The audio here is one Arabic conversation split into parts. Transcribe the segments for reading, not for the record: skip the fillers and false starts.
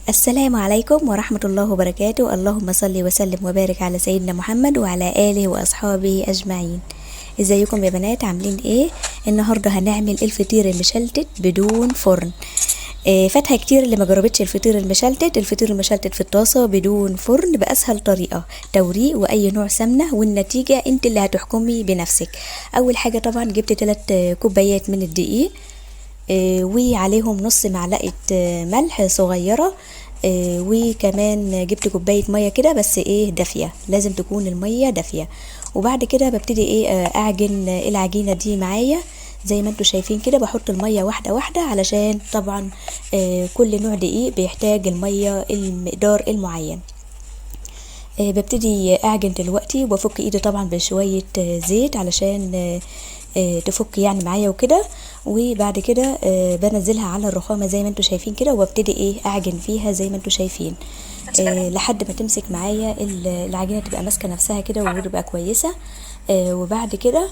السلام عليكم ورحمة الله وبركاته. اللهم صل وسلم وبارك على سيدنا محمد وعلى آله وأصحابه أجمعين. ازيكم يا بنات، عاملين ايه؟ النهاردة هنعمل الفطير المشلتت بدون فرن. فاتها كتير اللي ما جربتش الفطير المشلتت في الطاسة بدون فرن بأسهل طريقة، توريق وأي نوع سمنة، والنتيجة انت اللي هتحكمي بنفسك. أول حاجة طبعا جبت 3 كوبايات من الدقيق، وعليهم نص معلقة ملح صغيرة، وكمان جبت كوباية مية كده، بس ايه دافية، لازم تكون المية دافية. وبعد كده ببتدي ايه اعجن العجينة دي معايا زي ما انتوا شايفين كده. بحط المية واحدة واحدة علشان طبعا كل نوع دقيق بيحتاج المية المقدار المعين. ببتدي اعجن دلوقتي وبفك ايدي طبعا بشوية زيت علشان تفك يعني معايا وكده. وبعد كده بنزلها على الرخامة زي ما انتوا شايفين كده، وببتدي ايه اعجن فيها زي ما انتوا شايفين لحد ما تمسك معايا العجينة، تبقى ماسكة نفسها كده وتبقى كويسة. وبعد كده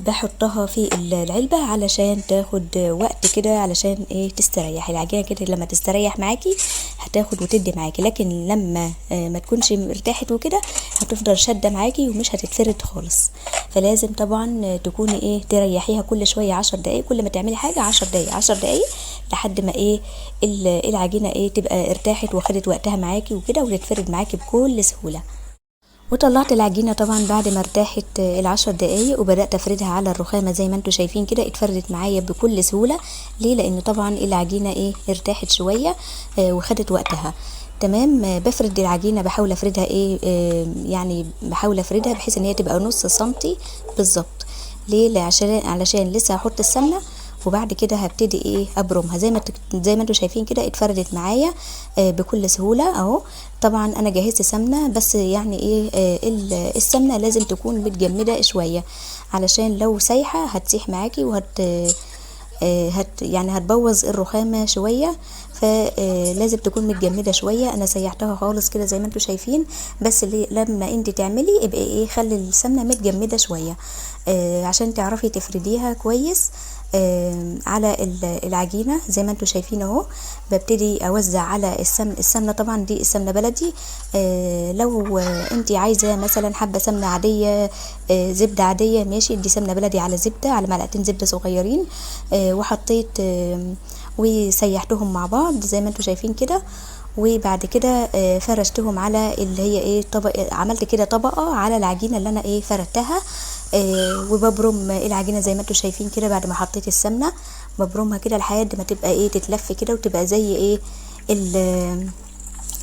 بحطها في العلبة علشان تاخد وقت كده، علشان ايه تستريح العجينة كده. لما تستريح معاكي هتاخد وتدي معاكي، لكن لما ما تكونش ارتاحت وكده هتفضل شادة معاكي ومش هتتفرد خالص. فلازم طبعا تكوني ايه تريحيها كل شوية 10 دقايق، كل ما تعملي حاجة 10 دقايق 10 دقايق لحد ما ايه العجينة ايه تبقى ارتاحت واخدت وقتها معاكي وكده، وتتفرد معاكي بكل سهولة. وطلعت العجينة طبعا بعد ما ارتاحت ال10 دقايق، وبدأت افردها على الرخامة زي ما انتوا شايفين كده. اتفردت معايا بكل سهولة. ليه؟ لان طبعا العجينة ايه ارتاحت شوية وخدت وقتها. تمام. بفرد العجينة، بحاول افردها ايه يعني بحاول افردها بحيث ان هي تبقى نص سنتي بالظبط. ليه؟ علشان لسه هحط السمنة، وبعد كده هبتدي ايه ابرمها زي ما انتوا شايفين كده. اتفردت معايا بكل سهولة اهو. طبعا انا جهزت سمنة، بس يعني ايه السمنة لازم تكون متجمدة شوية، علشان لو سايحة هتسيح معاكي يعني هتبوظ الرخامة شوية. فلازم تكون متجمدة شوية. انا سيحتها خالص كده زي ما انتوا شايفين، بس لما انت تعملي ابقى ايه خلي السمنة متجمدة شوية عشان تعرفي تفرديها كويس على العجينة زي ما انتوا شايفين اهو. ببتدي اوزع على السمنة. طبعا دي السمنة بلدي. لو انت عايزة مثلا حبة سمنة عادية، زبدة عادية، ماشي. دي سمنة بلدي على زبدة، على معلقتين زبدة صغيرين. وحطيت وسيحتهم مع بعض زي ما انتوا شايفين كده. وبعد كده فرشتهم على اللي هي ايه عملت كده طبقة على العجينة اللي انا ايه فردتها. وببرم العجينة زي ما انتوا شايفين كده. بعد ما حطيت السمنة ببرمها كده لحد ما تبقى ايه تتلف كده، وتبقى زي ايه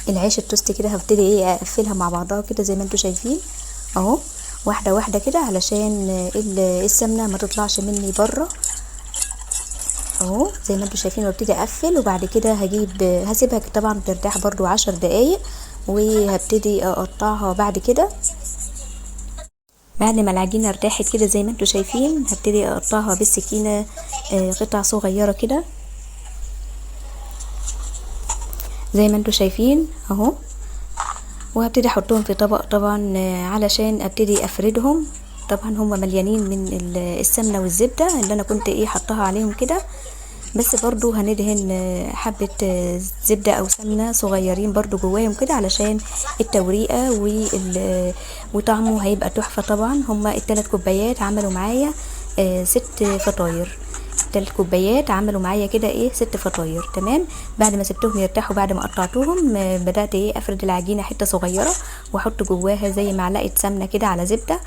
العيش التوست كده. هبتدي ايه اقفلها مع بعضها كده زي ما انتوا شايفين اهو، واحدة واحدة كده، علشان السمنة ما تطلعش مني بره اهو زي ما انتوا شايفين. وابتدي اقفل، وبعد كده هسيبها طبعا ترتاح برضو 10 دقايق، وهبتدي اقطعها بعد كده. بعد ما العجينة ارتاحت كده زي ما انتوا شايفين، هبتدي اقطعها بالسكينة قطع صغيرة كده زي ما انتوا شايفين اهو. وهبتدي احطهم في طبق طبعا علشان ابتدي افردهم. طبعا هم مليانين من السمنة والزبدة اللي انا كنت ايه حطها عليهم كده، بس برضو هندهن حبة زبدة او سمنة صغيرين برضو جواهم كده علشان التوريقة وطعمه هيبقى تحفة. طبعا هما ال3 كوبايات عملوا معايا 6 فطاير. 3 كوبايات عملوا معايا كده ايه 6 فطاير. تمام. بعد ما سبتهم يرتاحوا، بعد ما قطعتهم بدأت ايه افرد العجينة حتة صغيرة، واحط جواها زي معلقة سمنة كده على زبدة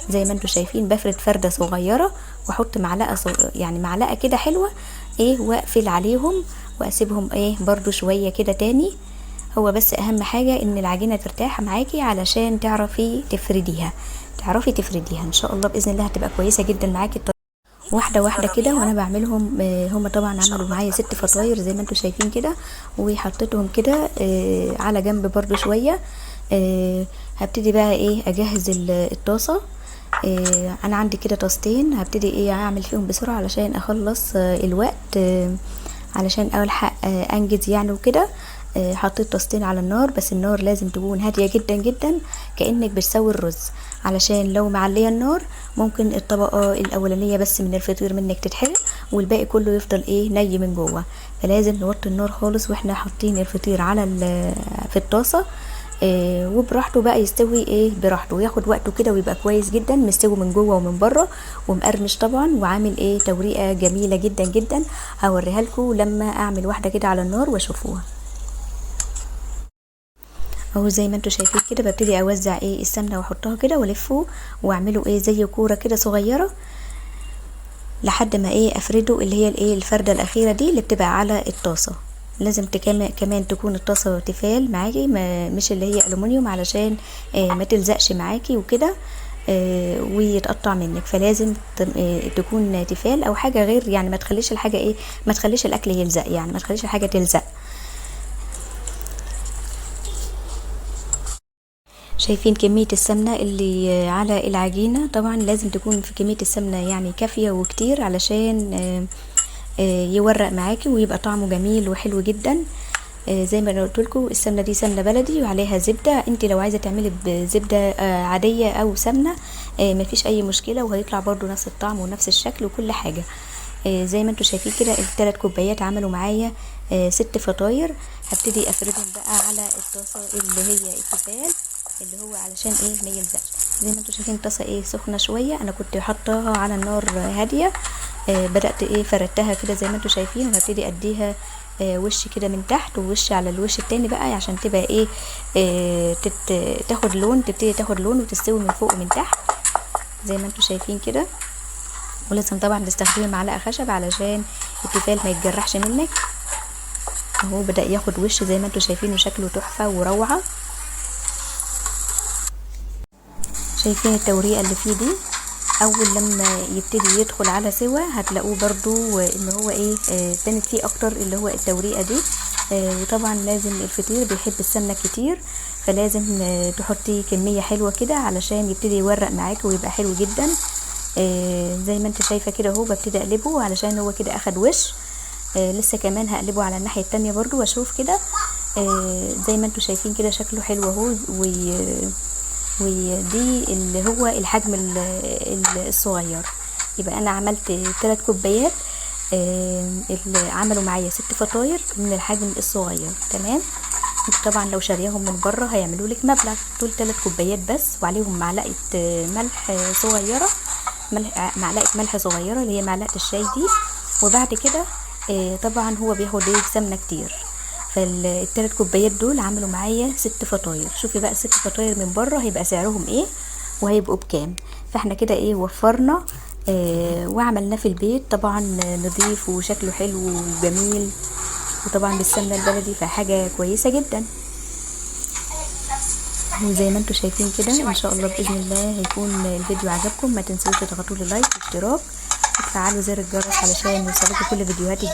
زي ما انتوا شايفين. بفرد فردة صغيرة، واحط يعني معلقة كده حلوة ايه، واقفل عليهم واسيبهم ايه برضو شوية كده تاني. هو بس اهم حاجة ان العجينة ترتاح معاكي علشان تعرفي تفرديها ان شاء الله باذن الله هتبقى كويسة جدا معاكي واحدة واحدة كده. وانا بعملهم هم طبعا عملوا معايا 6 فطاير زي ما انتوا شايفين كده، وحطيتهم كده على جنب برضو شوية. هبتدي بقى ايه اجهز الطاسة. انا عندي كده طاستين، هبتدي ايه اعمل فيهم بسرعة علشان اخلص الوقت، علشان الحق انجز يعني وكده. حطيت طاستين على النار، بس النار لازم تكون هاديه جدا جدا كانك بتسوي الرز، علشان لو معليه النار ممكن الطبقه الاولانيه بس من الفطير منك تتحرق والباقي كله يفضل ايه ني من جوه. فلازم نوطي النار خالص واحنا حاطين الفطير على في الطاسه، وبراحته بقى يستوي ايه براحته، وياخد وقته كده ويبقى كويس جدا مستوي من جوه ومن بره ومقرمش طبعا، وعامل ايه توريقه جميله جدا جدا. هوريها لكم لما اعمل واحده كده على النار واشوفوها. اهو زي ما انتوا شايفين كده ببتدي اوزع ايه السمنه واحطها كده والفه واعمله ايه زي كوره كده صغيره لحد ما ايه افرده، اللي هي الايه الفرده الاخيره دي اللي بتبقى على الطاسه. لازم كمان تكون الطاسه تيفال معاكي، مش اللي هي الومنيوم، علشان ما تلزقش معاكي وكده ويتقطع منك. فلازم تكون تيفال او حاجه غير، يعني ما تخليش الحاجه ايه، ما تخليش الاكل يلزق، يعني ما تخليش الحاجه تلزق. شايفين كمية السمنة اللي على العجينة؟ طبعا لازم تكون في كمية السمنة يعني كافية وكتير علشان يورق معاكي ويبقى طعمه جميل وحلو جدا. زي ما قلت لكم السمنة دي سمنة بلدي وعليها زبدة، انت لو عايزة تعملي بزبدة عادية او سمنة مفيش اي مشكلة، وهيطلع برضو نفس الطعم ونفس الشكل وكل حاجة. زي ما انتوا شايفين كده ال3 كوبايات عملوا معايا 6 فطاير. هبتدي افردهم بقى على الطاسة اللي هي التيفال، اللي هو علشان ايه ما يلزقش. زي ما انتوا شايفين الطاسه ايه سخنه شويه، انا كنت حطاها على النار هاديه. بدات ايه فردتها كده زي ما انتوا شايفين، وهبتدي اديها وش كده من تحت ووش على الوش التاني بقى عشان تبقى ايه تاخد لون، تبتدي تاخد لون وتستوي من فوق ومن تحت زي ما انتوا شايفين كده. ولازم طبعا تستخدمي معلقه خشب علشان التيفال ما يتجرحش منك. اهو بدا ياخد وش زي ما انتوا شايفين وشكله تحفه وروعه. شايفين التوريقه اللي فيه دي؟ اول لما يبتدي يدخل على سوا هتلاقوه برضو ان هو ايه بانت فيه اكتر اللي هو التوريقه دي. وطبعا لازم الفطير بيحب السمنه كتير، فلازم تحطي كميه حلوه كده علشان يبتدي يورق معاكي ويبقى حلو جدا. زي ما انت شايفه كده اهو ببتدي اقلبه علشان هو كده اخد وش. لسه كمان هقلبه على الناحيه التانية برضو واشوف كده. زي ما انتوا شايفين كده شكله حلو اهو، ودي اللي هو الحجم الصغير. يبقى انا عملت 3 كوبايات اللي عملوا معايا 6 فطاير من الحجم الصغير. تمام. طبعا لو شاريهم من بره هيعملوا لك مبلغ. دول 3 كوبايات بس وعليهم معلقه ملح صغيره، معلقه ملح صغيره اللي هي معلقه الشاي دي. وبعد كده طبعا هو بياخد سمنه كتير، فال3 كوبايات دول عملوا معايا 6 فطاير. شوفي بقى 6 فطاير من بره هيبقى سعرهم ايه وهيبقوا بكام. فاحنا كده ايه وفرنا وعملناه في البيت طبعا نضيف وشكله حلو وجميل، وطبعا بالسمنه البلدي فحاجه كويسه جدا. وزي ما انتم شايفين كده ان شاء الله باذن الله هيكون الفيديو عجبكم. ما تنسوش تضغطوا لي لايك واشتراك وتفعلوا زر الجرس علشان يوصلكم كل فيديوهاتي الجديده.